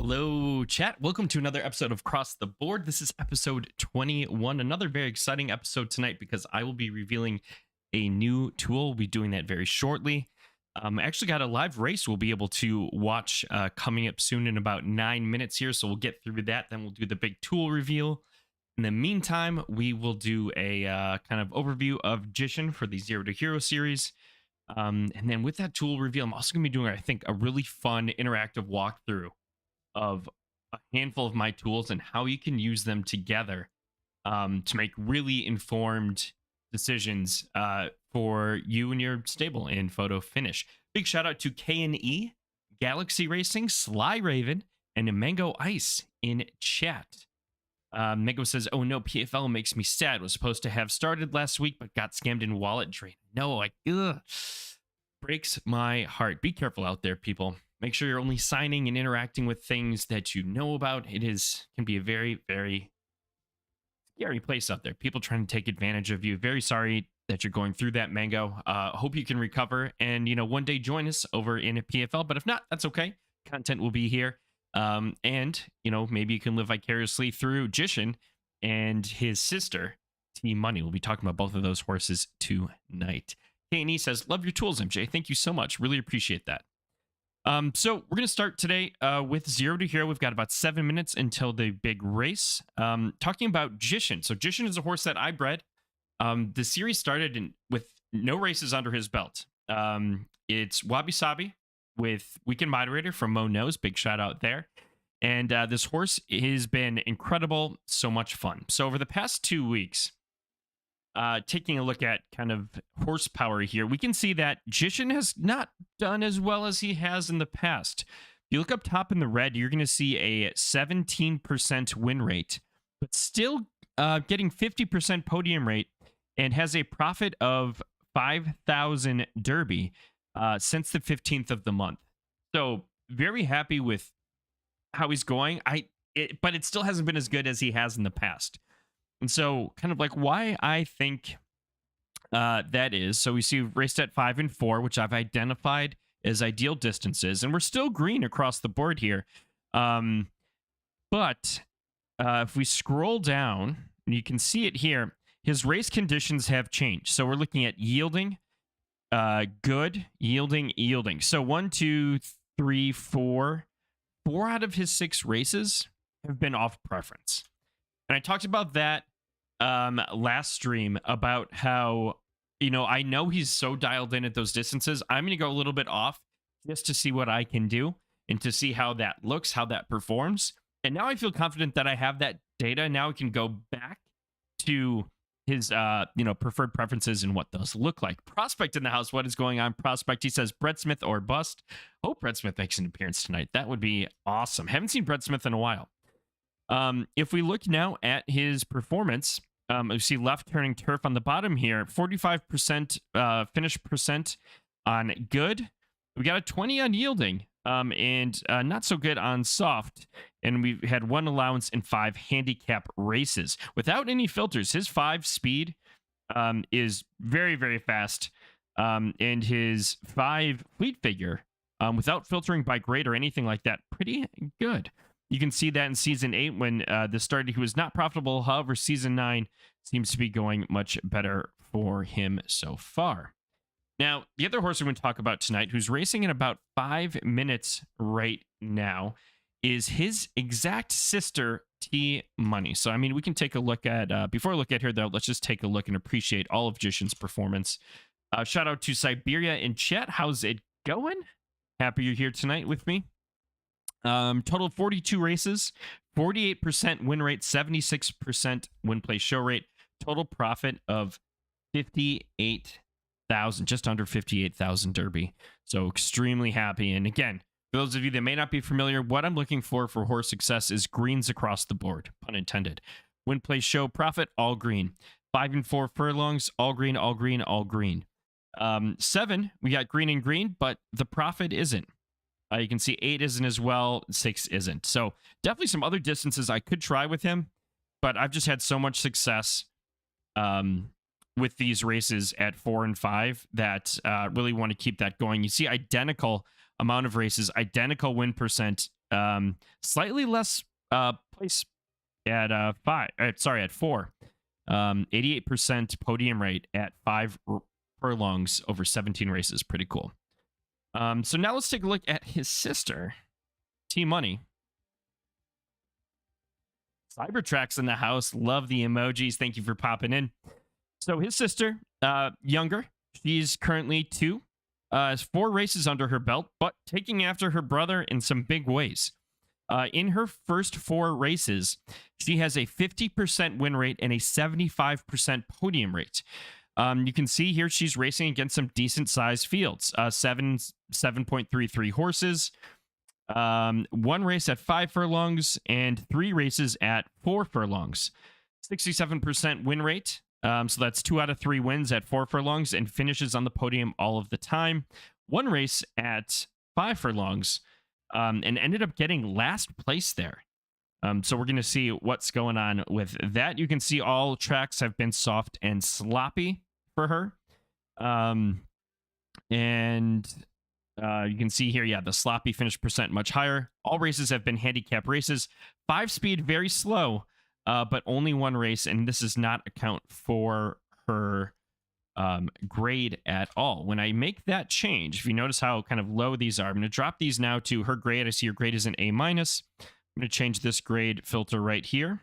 Hello, chat. Welcome to another episode of Cross the Board. This is episode 21. Another very exciting episode tonight because I will be revealing a new tool. We'll be doing that very shortly. I actually got a live race we'll be able to watch coming up soon in about 9 minutes here. So we'll get through that. Then we'll do the big tool reveal. In the meantime, we will do a kind of overview of Jishin for the Zero to Hero series. And then with that tool reveal, I'm also going to be doing, I think, a really fun interactive walkthrough of a handful of my tools and how you can use them together to make really informed decisions for you and your stable in photo finish. Big shout out to K&E, Galaxy Racing, Sly Raven, and Mango Ice in chat. Mango says, "Oh no, PFL makes me sad. Was supposed to have started last week, but got scammed in wallet drain. No, breaks my heart. Be careful out there, people. Make sure you're only signing and interacting with things that you know about. Can be a very, very scary place out there. People trying to take advantage of you. Very sorry that you're going through that, Mango. Hope you can recover and, one day join us over in a PFL. But if not, that's okay. Content will be here. And, maybe you can live vicariously through Jishin and his sister, Team Money. We'll be talking about both of those horses tonight. K&E says, "Love your tools, MJ. Thank you so much. Really appreciate that." So we're going to start today with Zero to Hero. We've got about 7 minutes until the big race. Talking about Jishin. So Jishin is a horse that I bred. The series started with no races under his belt. It's Wabi Sabi with Weekend Moderator from Mo Knows. Big shout out there. And this horse has been incredible. So much fun. So over the past 2 weeks, taking a look at kind of horsepower here, we can see that Jishin has not done as well as he has in the past. If you look up top in the red, you're going to see a 17% win rate, but still getting 50% podium rate and has a profit of 5,000 Derby since the 15th of the month. So very happy with how he's going. But it still hasn't been as good as he has in the past. And so kind of like why I think that is. So we see raced at 5 and 4, which I've identified as ideal distances. And we're still green across the board here. But if we scroll down, and you can see it here, his race conditions have changed. So we're looking at yielding, good, yielding. So 1, 2, 3, 4. 4 out of his 6 races have been off preference. And I talked about that last stream about how, I know he's so dialed in at those distances. I'm going to go a little bit off just to see what I can do and to see how that looks, how that performs. And now I feel confident that I have that data. Now I can go back to his, preferred preferences and what those look like. Prospect in the house. What is going on, Prospect? He says Brett Smith or bust. Hope Brett Smith makes an appearance tonight. That would be awesome. Haven't seen Brett Smith in a while. If we look now at his performance, you see left turning turf on the bottom here, 45% finish percent on good. We got a 20 on yielding, and not so good on soft. And we've had 1 allowance in 5 handicap races without any filters. His 5 speed is very, very fast. And his 5 fleet figure, without filtering by grade or anything like that, pretty good. You can see that in Season 8 when this started, he was not profitable. However, Season 9 seems to be going much better for him so far. Now, the other horse we're going to talk about tonight, who's racing in about 5 minutes right now, is his exact sister, T Money. So, we can take a look at, before I look at her, though, let's just take a look and appreciate all of Jishin's performance. Shout out to Siberia in chat. How's it going? Happy you're here tonight with me. Total 42 races, 48% win rate, 76% win play show rate, total profit of 58,000, just under 58,000 Derby. So extremely happy. And again, for those of you that may not be familiar, what I'm looking for horse success is greens across the board, pun intended. Win play show profit, all green. 5 and 4 furlongs, all green, all green, all green. 7, we got green and green, but the profit isn't. You can see 8 isn't as well, 6 isn't. So definitely some other distances I could try with him, but I've just had so much success with these races at 4 and 5 that really want to keep that going. You see identical amount of races, identical win percent Slightly less place at at 4. 88% podium rate at 5 furlongs over 17 races. Pretty cool. So now let's take a look at his sister, T Money. Cybertrack's in the house. Love the emojis. Thank you for popping in. So his sister, younger, she's currently 2, has 4 races under her belt, but taking after her brother in some big ways. In her first 4 races, she has a 50% win rate and a 75% podium rate. You can see here she's racing against some decent sized fields. 7.33 horses, 1 race at 5 furlongs, and 3 races at 4 furlongs. 67% win rate. So that's 2 out of 3 wins at 4 furlongs and finishes on the podium all of the time. 1 race at 5 furlongs. And ended up getting last place there. So we're going to see what's going on with that. You can see all tracks have been soft and sloppy for her. And you can see here, yeah, the sloppy finish percent much higher. All races have been handicap races. 5-speed, very slow, but only 1 race. And this does not account for her grade at all. When I make that change, if you notice how kind of low these are, I'm going to drop these now to her grade. I see your grade is an A-. I'm going to change this grade filter right here.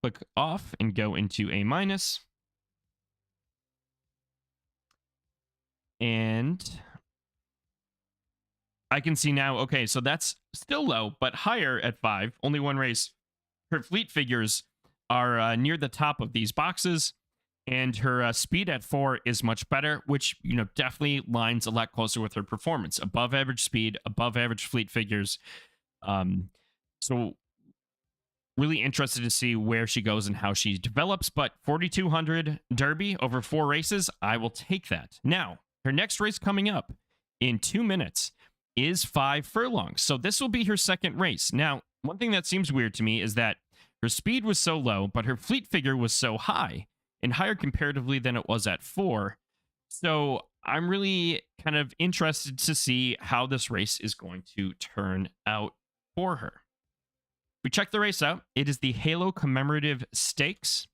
Click off and go into A-. And I can see now, okay, so that's still low, but higher at 5, only 1 race. Her fleet figures are near the top of these boxes. And her speed at 4 is much better, which, you know, definitely lines a lot closer with her performance. Above average speed, above average fleet figures. So really interested to see where she goes and how she develops. But 4,200 Derby over 4 races, I will take that. Now, her next race coming up in 2 minutes is 5 furlongs. So this will be her second race. Now, one thing that seems weird to me is that her speed was so low, but her fleet figure was so high. And higher comparatively than it was at 4. So I'm really kind of interested to see how this race is going to turn out for her. We check the race out. It is the Halo Commemorative Stakes.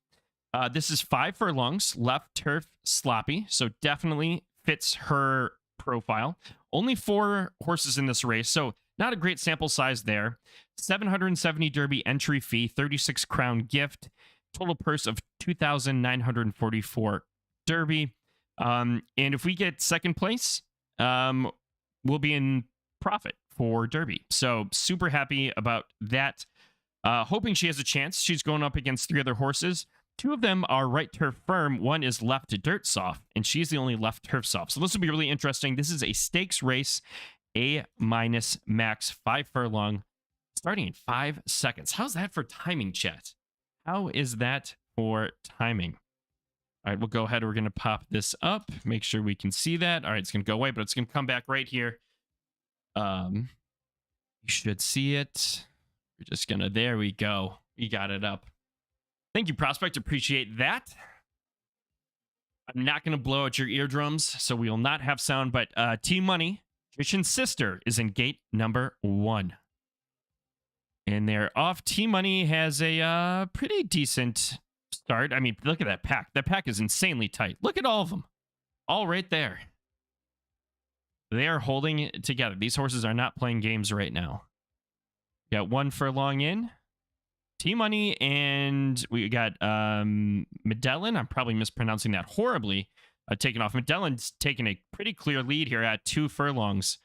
This is 5 furlongs, left turf sloppy, so definitely fits her profile. Only 4 horses in this race, so not a great sample size there. 770 Derby entry fee, 36 crown gift. Total purse of 2,944 Derby. And if we get second place, we'll be in profit for Derby. So super happy about that. Hoping she has a chance. She's going up against 3 other horses. 2 of them are right turf firm. 1 is left to dirt soft, and she's the only left turf soft. So this will be really interesting. This is a stakes race, A- max 5 furlong, starting in 5 seconds. How's that for timing, chat? How is that for timing? All right, we'll go ahead. We're going to pop this up. Make sure we can see that. All right, it's going to go away, but it's going to come back right here. You should see it. We're just going to, there we go. We got it up. Thank you, Prospect. Appreciate that. I'm not going to blow out your eardrums, so we will not have sound, but T Money, Trishan's sister, is in gate number 1. And they're off. T Money has a pretty decent start. I mean, look at that pack. That pack is insanely tight. Look at all of them. All right there. They are holding it together. These horses are not playing games right now. Got 1 furlong in. T Money, and we got Medellin. I'm probably mispronouncing that horribly. Taken off. Medellин's taking a pretty clear lead here at 2 furlongs.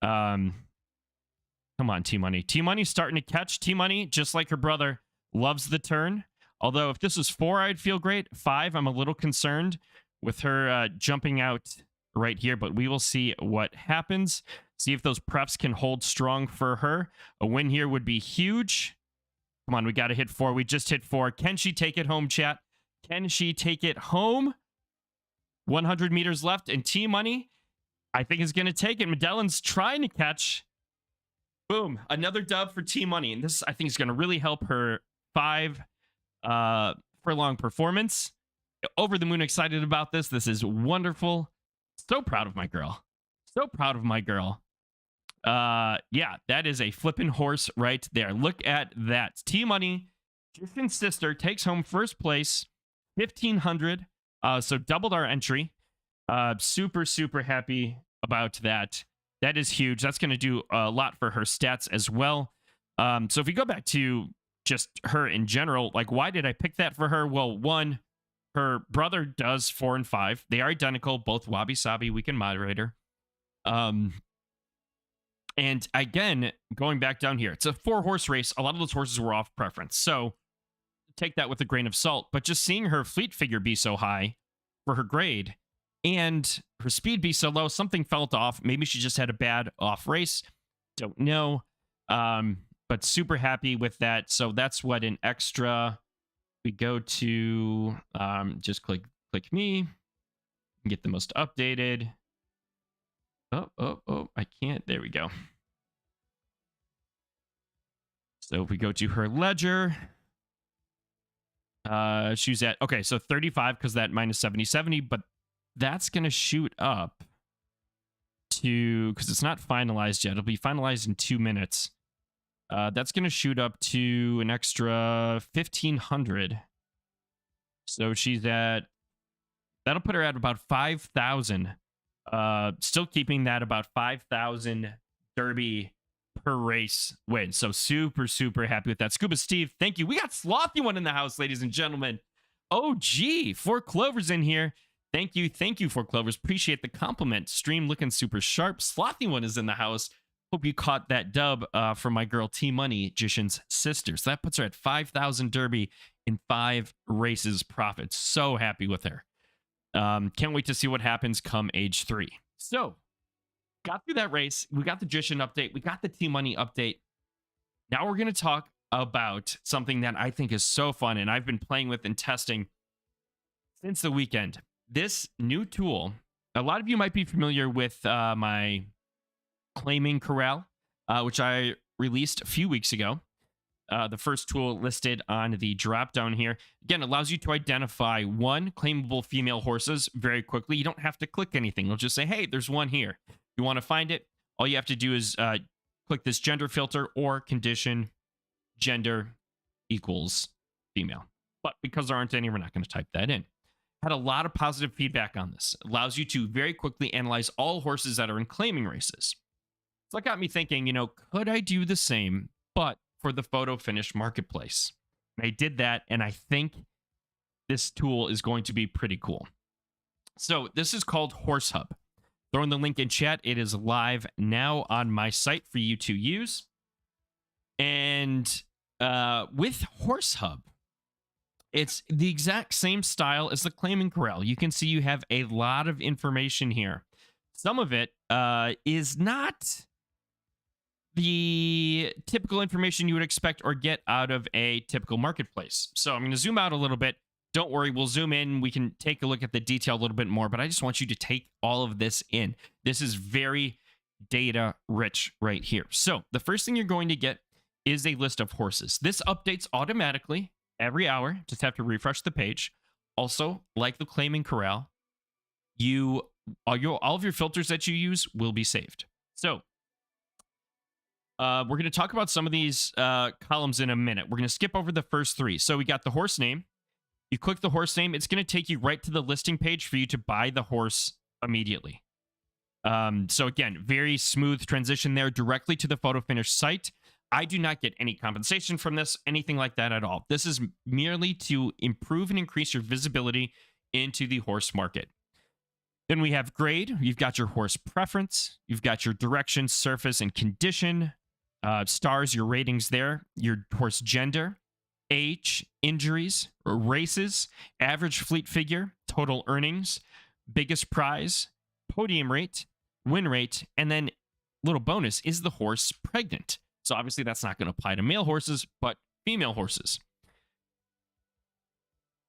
Come on, T Money. T Money's starting to catch. T Money, just like her brother, loves the turn. Although if this was 4, I'd feel great. 5, I'm a little concerned with her jumping out right here, but we will see what happens. See if those preps can hold strong for her. A win here would be huge. Come on, we got to hit 4. We just hit 4. Can she take it home, chat? Can she take it home? 100 meters left, and T Money, I think, is going to take it. Medellin's trying to catch. Boom. Another dub for T Money. And this, I think, is going to really help her 5 furlong performance. Over the moon excited about this. This is wonderful. So proud of my girl. So proud of my girl. Yeah, that is a flippin' horse right there. Look at that. T Money, Justin's sister, takes home first place, 1,500. So doubled our entry. Super, super happy about that. That is huge. That's going to do a lot for her stats as well. So if we go back to just her in general, like, why did I pick that for her? Well, one, her brother does 4 and 5. They are identical, both Wabi Sabi, Weekend Moderator. And again, going back down here, it's a 4-horse race. A lot of those horses were off preference. So take that with a grain of salt. But just seeing her fleet figure be so high for her grade and her speed be so low, something felt off. Maybe she just had a bad off race. Don't know. But super happy with that. So that's what an extra. We go to just click me, get the most updated. Oh, I can't. There we go. So if we go to her ledger, she's at, okay, so 35 because that minus 70, but that's going to shoot up to, because it's not finalized yet. It'll be finalized in 2 minutes. That's going to shoot up to an extra 1,500. So she's at, that'll put her at about 5,000. Still keeping that about 5,000 Derby per race win. So super, super happy with that. Scuba Steve, thank you. We got Slothy one in the house, ladies and gentlemen. Oh, gee, 4 Clovers in here. Thank you, 4 Clovers. Appreciate the compliment. Stream looking super sharp. Slothy one is in the house. Hope you caught that dub from my girl T Money, Jishin's sister. So that puts her at 5,000 Derby in 5 races profits. So happy with her. Can't wait to see what happens come age 3. So, got through that race. We got the Jishin update. We got the T Money update. Now we're going to talk about something that I think is so fun and I've been playing with and testing since the weekend. This new tool, a lot of you might be familiar with my Claiming Corral, which I released a few weeks ago. The first tool listed on the drop down here. Again, allows you to identify 1 claimable female horses very quickly. You don't have to click anything. It'll just say, hey, there's one here. You want to find it? All you have to do is click this gender filter or condition gender equals female. But because there aren't any, we're not going to type that in. Had a lot of positive feedback on this. Allows you to very quickly analyze all horses that are in claiming races. So that got me thinking, could I do the same, but for the photo finish marketplace? And I did that, and I think this tool is going to be pretty cool. So this is called Horse Hub. Throwing the link in chat. It is live now on my site for you to use. And with Horse Hub, it's the exact same style as the Claiming Corral. You can see you have a lot of information here. Some of it is not the typical information you would expect or get out of a typical marketplace. So I'm going to zoom out a little bit. Don't worry, we'll zoom in. We can take a look at the detail a little bit more, but I just want you to take all of this in. This is very data rich right here. So the first thing you're going to get is a list of horses. This updates automatically every hour. Just have to refresh the page. Also, like the Claiming Corral, all of your filters that you use will be saved. So we're going to talk about some of these columns in a minute. We're going to skip over the first 3. So we got the horse name. You click the horse name. It's going to take you right to the listing page for you to buy the horse immediately. So again, very smooth transition there directly to the photo finish site. I do not get any compensation from this, anything like that at all. This is merely to improve and increase your visibility into the horse market. Then we have grade. You've got your horse preference. You've got your direction, surface, and condition. Stars, your ratings there. Your horse gender, age, injuries, races, average fleet figure, total earnings, biggest prize, podium rate, win rate, and then little bonus, is the horse pregnant? So obviously that's not going to apply to male horses, but female horses.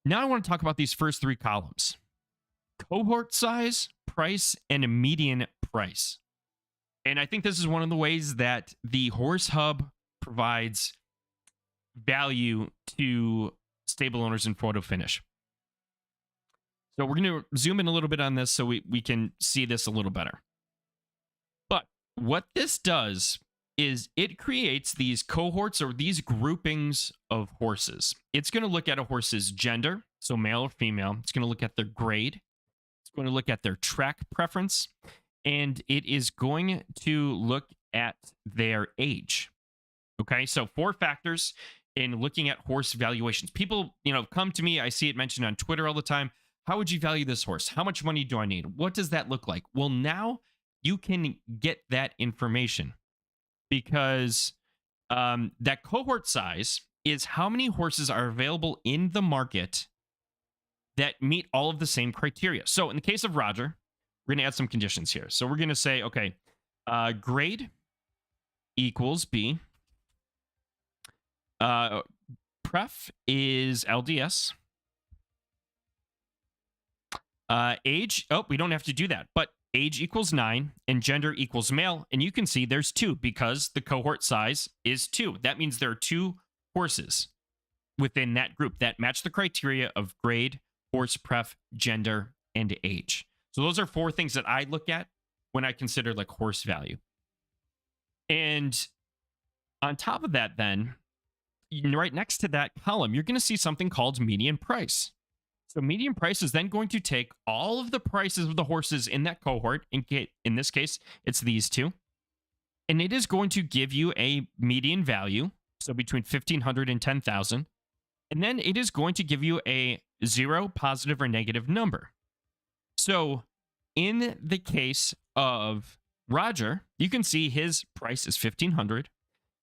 Now I want to talk about these first 3 columns. Cohort size, price, and a median price. And I think this is one of the ways that the Horse Hub provides value to stable owners in photo finish. So we're going to zoom in a little bit on this so we can see this a little better. But What this does is it creates these cohorts or these groupings of horses. It's going to look at a horse's gender, so male or female. It's going to look at their grade. It's going to look at their track preference. And it is going to look at their age. Okay, so 4 factors in looking at horse valuations. People, come to me. I see it mentioned on Twitter all the time. How would you value this horse? How much money do I need? What does that look like? Well, now you can get that information because that cohort size is how many horses are available in the market that meet all of the same criteria. So in the case of Roger, we're going to add some conditions here. So we're going to say, okay, grade equals B. Pref is LDS. Age, we don't have to do that, but age equals 9 and gender equals male. And you can see there's 2 because the cohort size is 2. That means there are 2 horses within that group that match the criteria of grade, horse pref, gender, and age. So those are 4 things that I look at when I consider like horse value. And on top of that, then, right next to that column, you're going to see something called median price. So median price is then going to take all of the prices of the horses in that cohort. In this case, it's these 2. And it is going to give you a median value, so between 1,500 and 10,000. And then it is going to give you a 0, positive, or negative number. So in the case of Roger, you can see his price is 1,500,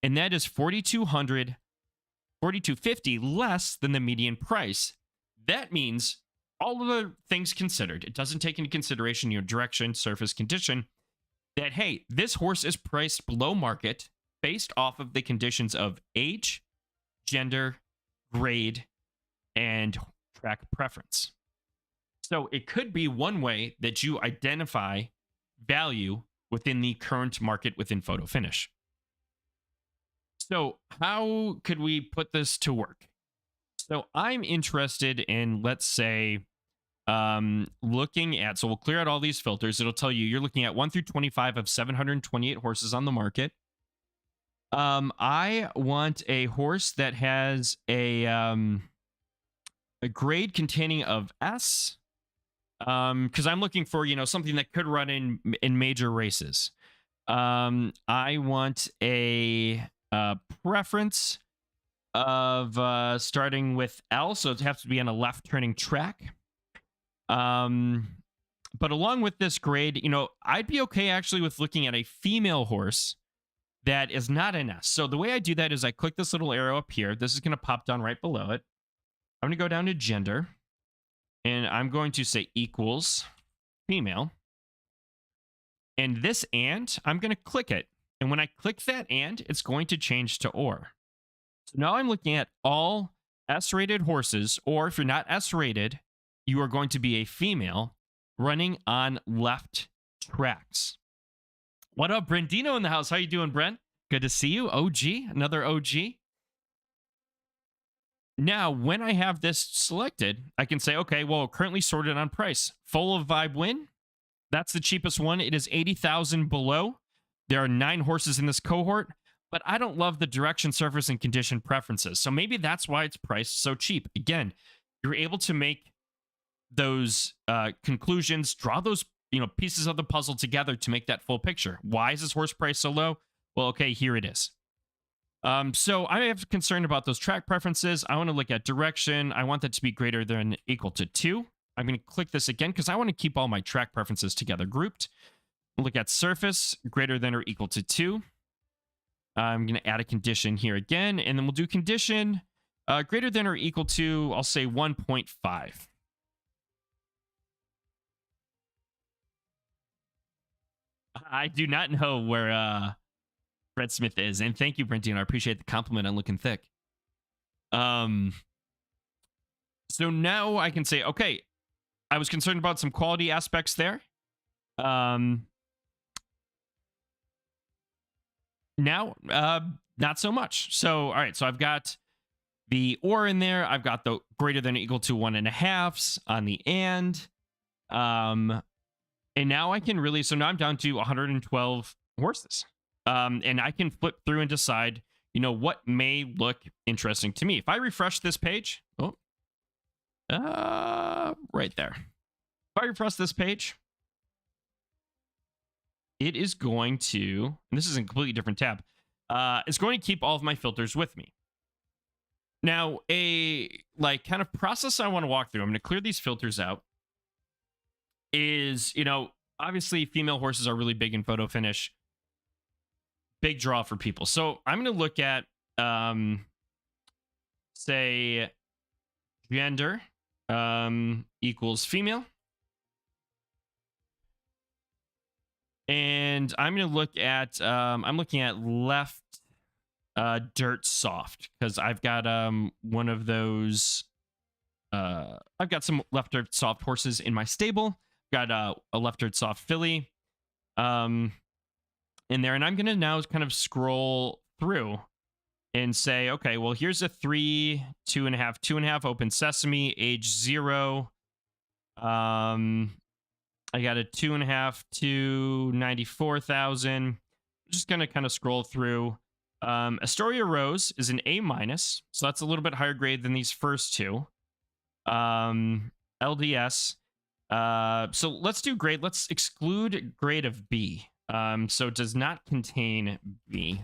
and that is 4,250 less than the median price. That means all of the things considered, it doesn't take into consideration your direction, surface, condition, that, hey, this horse is priced below market based off of the conditions of age, gender, grade, and track preference. So it could be one way that you identify value within the current market within Photo Finish. So how could we put this to work? So I'm interested in, let's say, looking at, so we'll clear out all these filters. It'll tell you you're looking at 1 through 25 of 728 horses on the market. I want a horse that has a grade containing of S, because I'm looking for, something that could run in major races. I want a preference of starting with L, so it has to be on a left turning track. But along with this grade, I'd be okay actually with looking at a female horse that is not an S. So the way I do that is I click this little arrow up here. This is going to pop down right below it. I'm going to go down to gender, and I'm going to say equals female. And this and, I'm going to click it. And when I click that and, it's going to change to or. So now I'm looking at all S-rated horses, or if you're not S-rated, you are going to be a female running on left tracks. What up, Brendino in the house? How you doing, Brent? Good to see you. OG, another OG. Now, when I have this selected, I can say, okay, well, currently sorted on price. Full of Vibe Win, that's the cheapest one. It is 80,000 below. There are 9 horses in this cohort, but I don't love the direction, surface, and condition preferences. So maybe that's why it's priced so cheap. Again, you're able to make those conclusions, draw those pieces of the puzzle together to make that full picture. Why is this horse price so low? Well, okay, here it is. So I have concern about those track preferences. I want to look at direction. I want that to be greater than equal to 2. I'm going to click this again because I want to keep all my track preferences together grouped. Look at surface, greater than or equal to 2. I'm going to add a condition here again, and then we'll do condition greater than or equal to, I'll say 1.5. I do not know where Fred Smith is, and thank you, Brentino. I appreciate the compliment on looking thick. So now I can say, okay, I was concerned about some quality aspects there. Now, not so much. So, all right, so I've got the or in there. I've got the greater than or equal to 1.5s on the and. And now I can really, so now I'm down to 112 horses. And I can flip through and decide, what may look interesting to me. If I refresh this page, right there. If I refresh this page, it is going to, and this is a completely different tab, it's going to keep all of my filters with me. Now, a kind of process I want to walk through, I'm going to clear these filters out, is, obviously female horses are really big in photo finish. Big draw for people. So I'm going to look at, say, gender equals female. And I'm going to look at, I'm looking at left dirt soft, because I've got one of those, I've got some left dirt soft horses in my stable. Got a left dirt soft filly in there, and I'm going to now kind of scroll through and say, okay, well, here's a 3, 2.5, 2.5 open sesame, age 0. I got a 2.5 to 94,000. I'm just going to kind of scroll through. Astoria Rose is an A-, so that's a little bit higher grade than these first two. LDS. So let's do grade. Let's exclude grade of B. So it does not contain B.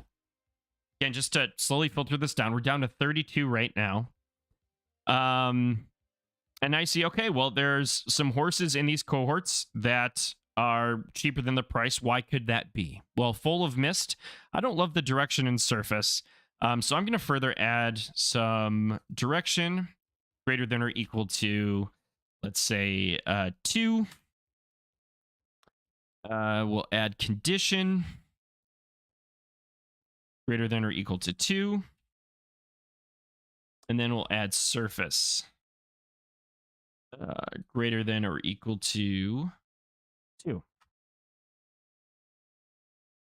Again, just to slowly filter this down, we're down to 32 right now. And I see, okay, well, there's some horses in these cohorts that are cheaper than the price. Why could that be? Well, Full of Mist, I don't love the direction and surface. So I'm going to further add some direction greater than or equal to, let's say, 2. We'll add condition greater than or equal to 2. And then we'll add surface greater than or equal to 2. All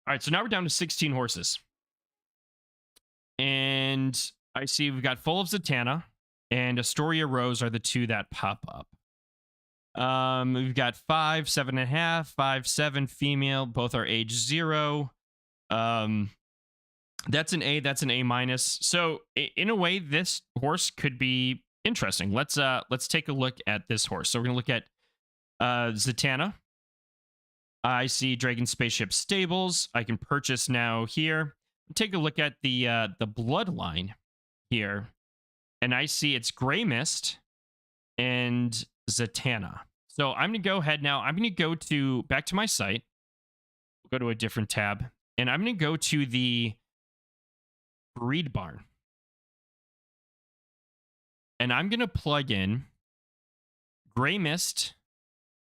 right, so now we're down to 16 horses. And I see we've got Full of Zatanna and Astoria Rose are the two that pop up. We've got 5, 7.5, 5, 7 female. Both are age 0. That's an A. That's an A-. So in a way, this horse could be interesting. Let's take a look at this horse. So we're gonna look at Zatanna. I see Dragon Spaceship Stables. I can purchase now here. Take a look at the bloodline here, and I see it's Gray Mist and Zatanna. So I'm gonna go ahead now. I'm gonna go back to my site. We'll go to a different tab, and I'm gonna go to the breed barn. And I'm going to plug in Gray Mist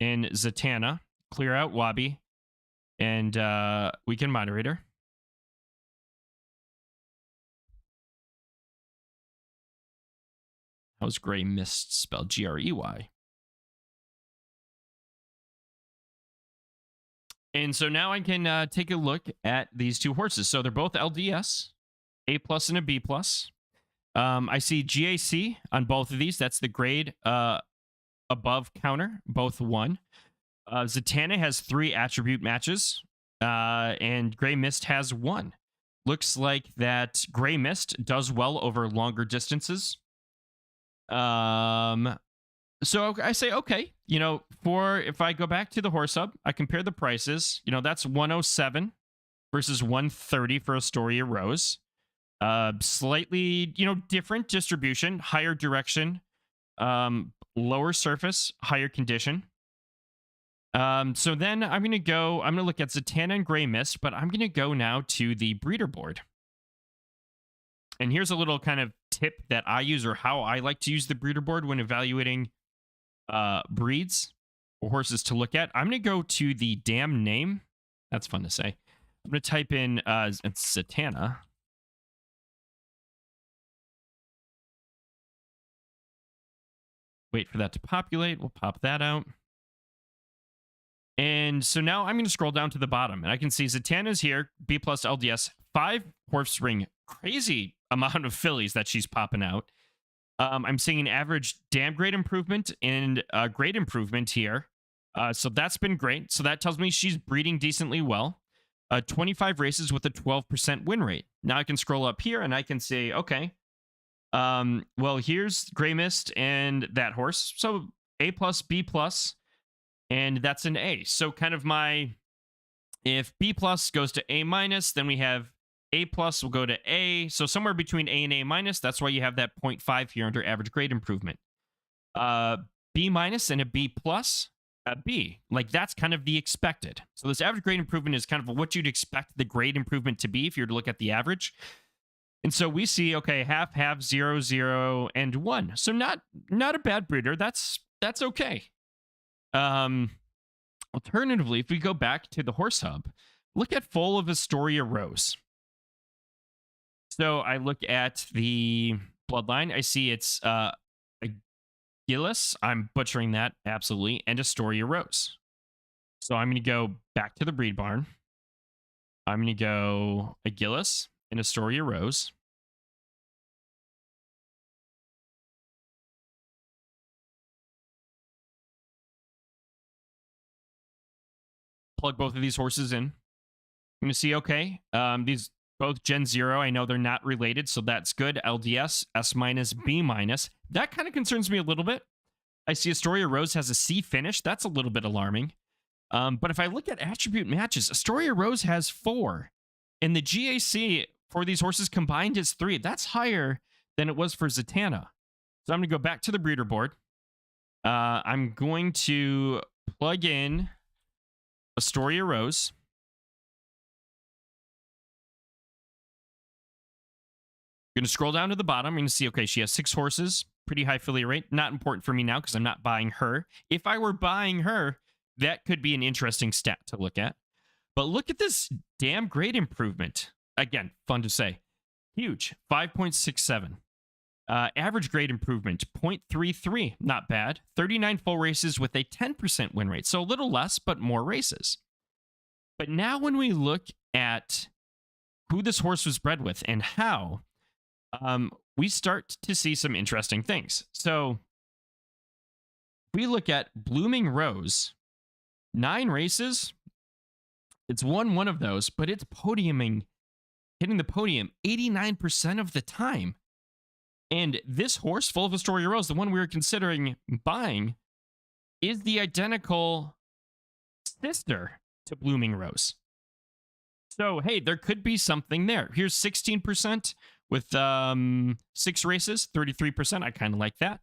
and Zatanna, clear out Wabi, and we can moderate her. How's Gray Mist spelled? Grey. And so now I can take a look at these two horses. So they're both LDS, A+ and a B+. I see GAC on both of these. That's the grade above counter, both 1. Zatanna has 3 attribute matches, and Gray Mist has 1. Looks like that Gray Mist does well over longer distances. So I say, okay, if I go back to the Horse Hub, I compare the prices. That's 107 versus 130 for Astoria Rose. Slightly, different distribution, higher direction, lower surface, higher condition. So then I'm going to look at Zatanna and Gray Mist, but I'm going to go now to the breeder board. And here's a little kind of tip that I use, or how I like to use the breeder board when evaluating breeds or horses to look at. I'm going to go to the dam name. That's fun to say. I'm going to type in Zatanna. Wait for that to populate. We'll pop that out. And so now I'm going to scroll down to the bottom, and I can see Zatanna's here, B+ LDS, 5 horse ring, crazy amount of fillies that she's popping out. I'm seeing an average dam grade improvement and grade improvement here. So that's been great. So that tells me she's breeding decently well. 25 races with a 12% win rate. Now I can scroll up here and I can say, okay, well, here's Gray Mist and that horse. So A plus, B plus, and that's an A. So kind of if B plus goes to A minus, then we have A plus will go to A. So somewhere between A and A minus, that's why you have that 0.5 here under average grade improvement. B minus and a B plus, a B. Like that's kind of the expected. So this average grade improvement is kind of what you'd expect the grade improvement to be if you were to look at the average. And so we see, okay, half, half, 0, 0, and 1. So not a bad breeder. That's okay. Alternatively, if we go back to the Horse Hub, look at Foal of Astoria Rose. So I look at the bloodline. I see it's Gillis. I'm butchering that, absolutely. And Astoria Rose. So I'm going to go back to the breed barn. I'm going to go a Gillis and Astoria Rose. Plug both of these horses in. I'm going to see, okay, these both Gen 0. I know they're not related, so that's good. LDS, S minus, B minus. That kind of concerns me a little bit. I see Astoria Rose has a C finish. That's a little bit alarming. But if I look at attribute matches, Astoria Rose has 4. And the GAC for these horses combined is 3. That's higher than it was for Zatanna. So I'm going to go back to the breeder board. I'm going to plug in Astoria Rose. I'm going to scroll down to the bottom. I'm going to see, okay, she has 6 horses. Pretty high affiliate rate. Not important for me now because I'm not buying her. If I were buying her, that could be an interesting stat to look at. But look at this damn grade improvement. Again, fun to say. Huge. 5.67. Average grade improvement, 0.33. Not bad. 39 full races with a 10% win rate. So a little less, but more races. But now when we look at who this horse was bred with and how, we start to see some interesting things. So we look at Blooming Rose, 9 races. It's won one of those, but it's hitting the podium 89% of the time. And this horse, Foal of Astoria Rose, the one we were considering buying, is the identical sister to Blooming Rose. So, hey, there could be something there. Here's 16% with 6 races, 33%. I kind of like that.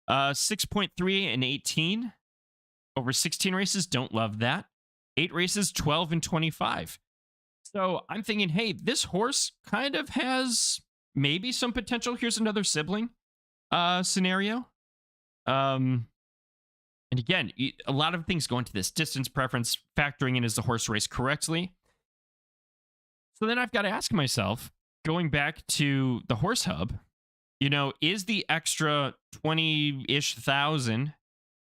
6.3 and 18 over 16 races. Don't love that. 8 races, 12 and 25. So I'm thinking, hey, this horse kind of has maybe some potential. Here's another sibling scenario. And again, a lot of things go into this distance preference, factoring in as the horse race correctly. So then I've got to ask myself, going back to the Horse Hub, is the extra 20-ish thousand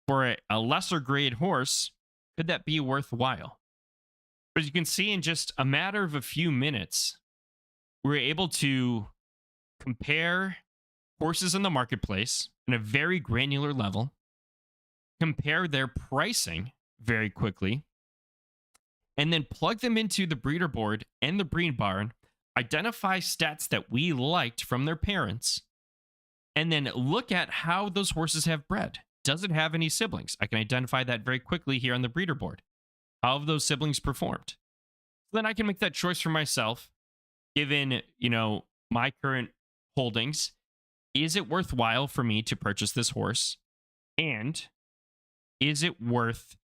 for a lesser grade horse, could that be worthwhile? But as you can see, in just a matter of a few minutes, we're able to compare horses in the marketplace on a very granular level, compare their pricing very quickly, and then plug them into the breeder board and the breed barn, identify stats that we liked from their parents, and then look at how those horses have bred. Does it have any siblings? I can identify that very quickly here on the breeder board. How have those siblings performed? So then I can make that choice for myself, given, my current holdings. Is it worthwhile for me to purchase this horse? And is it worth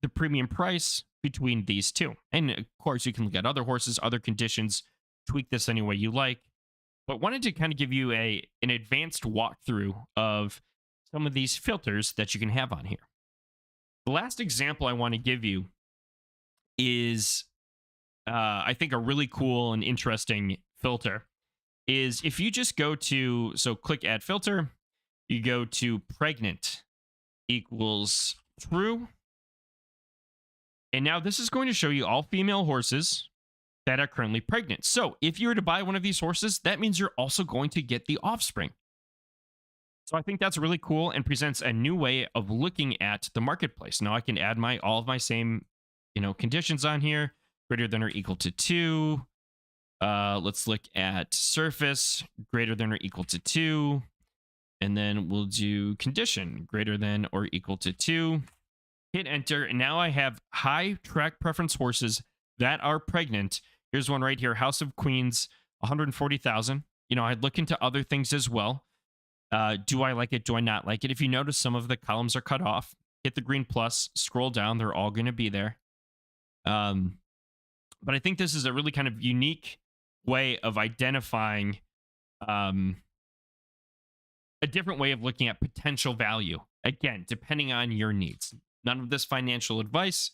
the premium price between these two? And of course, you can look at other horses, other conditions, tweak this any way you like. But wanted to kind of give you an advanced walkthrough of some of these filters that you can have on here. The last example I want to give you is, I think, a really cool and interesting filter. Is if you just go to, so click add filter, you go to pregnant equals true. And now this is going to show you all female horses that are currently pregnant. So if you were to buy one of these horses, that means you're also going to get the offspring. So I think that's really cool and presents a new way of looking at the marketplace. Now I can add all of my same, conditions on here. greater than or equal to 2. Let's look at surface, greater than or equal to 2. And then we'll do condition, greater than or equal to 2. Hit enter, and now I have high track preference horses that are pregnant. Here's one right here, House of Queens, 140,000. I'd look into other things as well. Do I like it? Do I not like it? If you notice, some of the columns are cut off. Hit the green plus, scroll down. They're all going to be there. But I think this is a really kind of unique way of identifying a different way of looking at potential value. Again, depending on your needs. None of this financial advice,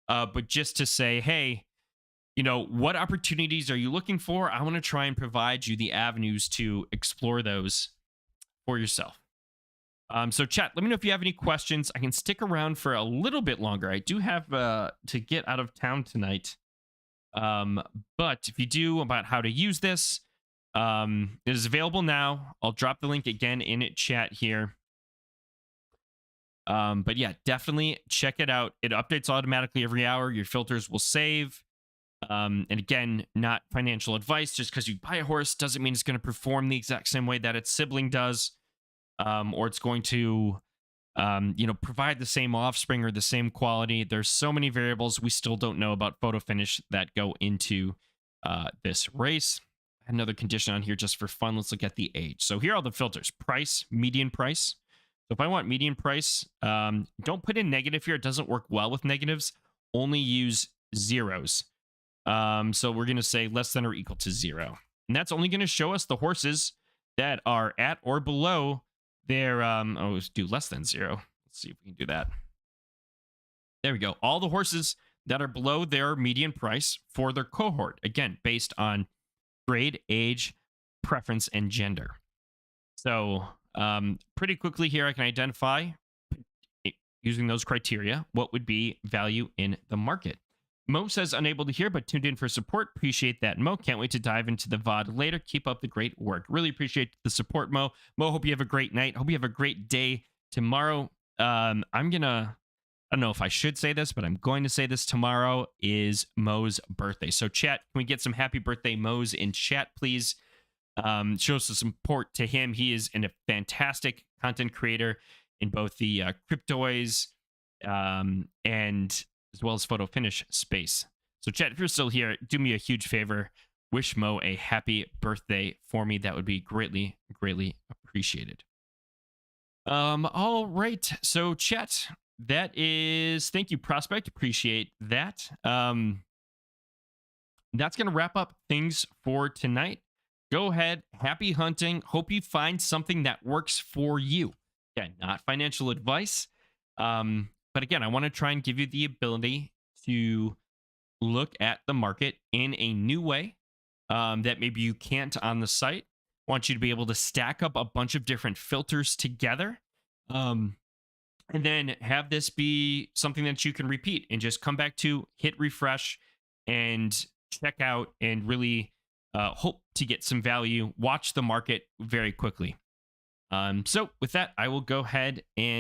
but just to say, hey, what opportunities are you looking for? I want to try and provide you the avenues to explore those for yourself. So chat, let me know if you have any questions. I can stick around for a little bit longer. I do have to get out of town tonight. But if you do, about how to use this, it is available now. I'll drop the link again in chat here. But yeah, definitely check it out. It updates automatically every hour. Your filters will save. And again, not financial advice. Just because you buy a horse doesn't mean it's going to perform the exact same way that its sibling does. Or it's going to, provide the same offspring or the same quality. There's so many variables we still don't know about photo finish that go into this race. Another condition on here just for fun. Let's look at the age. So here are the filters: price, median price. So if I want median price, don't put in negative here. It doesn't work well with negatives. Only use zeros. So we're going to say less than or equal to 0. And that's only going to show us the horses that are at or below their, let's do less than 0. Let's see if we can do that. There we go. All the horses that are below their median price for their cohort. Again, based on grade, age, preference, and gender. So pretty quickly here, I can identify, using those criteria, what would be value in the market. Mo says unable to hear, but tuned in for support. Appreciate that, Mo. Can't wait to dive into the VOD later. Keep up the great work. Really appreciate the support, Mo. Mo, hope you have a great night. Hope you have a great day tomorrow. I don't know if I should say this, but I'm going to say this. Tomorrow is Mo's birthday. So chat, can we get some happy birthday Mo's in chat, please? Show some support to him. He is a fantastic content creator in both the cryptoids and as well as photo finish space. So chat, if you're still here, do me a huge favor. Wish Mo a happy birthday for me. That would be greatly, greatly appreciated. All right. So chat, that is, thank you, Prospect. Appreciate that. That's going to wrap up things for tonight. Go ahead. Happy hunting. Hope you find something that works for you. Yeah, not financial advice. But again, I want to try and give you the ability to look at the market in a new way that maybe you can't on the site. I want you to be able to stack up a bunch of different filters together. And then have this be something that you can repeat and just come back to, hit refresh, and check out and really hope to get some value. Watch the market very quickly. So with that, I will go ahead and